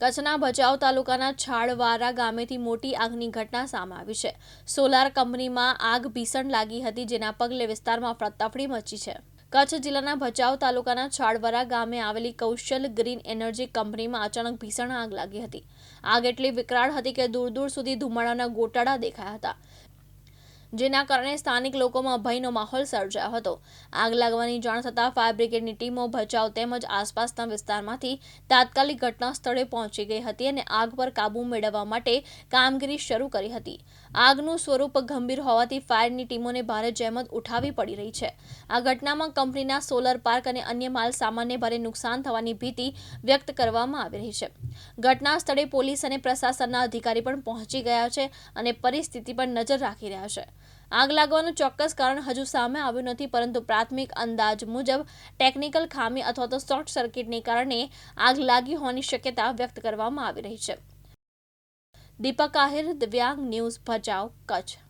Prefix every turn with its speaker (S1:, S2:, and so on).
S1: કચ્છના ભચાઉ તાલુકાના છાળવારા ગામેથી મોટી આગની ઘટના સામે આવી છે। સોલાર કંપનીમાં આગ ભીષણ લાગી હતી, જેના પગલે વિસ્તારમાં અફરાતફરી મચી છે। કચ્છ જિલ્લાના ભચાઉ તાલુકાના છાળવારા ગામે આવેલી કૌશલ ગ્રીન એનર્જી કંપનીમાં અચાનક ભીષણ આગ લાગી હતી। આગ એટલી વિકરાળ હતી કે દૂર દૂર સુધી ધુમાડાના ગોટાળા દેખાયા હતા, જેના કારણે સ્થાનિક લોકોમાં ભયનો માહોલ સર્જાયો હતો। આગ લાગવાની જાણ થતાં ફાયર બ્રિગેડની ટીમો ભચાઉ તેમજ આસપાસના વિસ્તારમાંથી તાત્કાલિક ઘટના સ્થળે પહોંચી ગઈ હતી અને આગ પર કાબૂ મેળવવા માટે કામગીરી શરૂ કરી હતી। આગનું સ્વરૂપ ગંભીર હોવાથી ફાયરની ટીમોને ભારે જહેમત ઉઠાવવી પડી રહી છે। આ ઘટનામાં કંપનીના સોલર પાર્ક અને અન્ય માલ સામાનને ભારે નુકસાન થવાની ભીતિ વ્યક્ત કરવામાં આવી રહી છે। ઘટના સ્થળે પોલીસ અને પ્રશાસનના અધિકારી પણ પહોંચી ગયા છે અને પરિસ્થિતિ પર નજર રાખી રહ્યા છે। આગ લાગવાનું ચોક્કસ કારણ હજુ સામે આવ્યું નથી, પરંતુ પ્રાથમિક અંદાજ મુજબ ટેકનિકલ ખામી અથવા તો શોર્ટ સર્કિટને કારણે આગ લાગી હોવાની શક્યતા વ્યક્ત કરવામાં આવી રહી છે। દીપક આહિર, દિવ્યાંગ ન્યૂઝ, ભચાઉ, કચ્છ।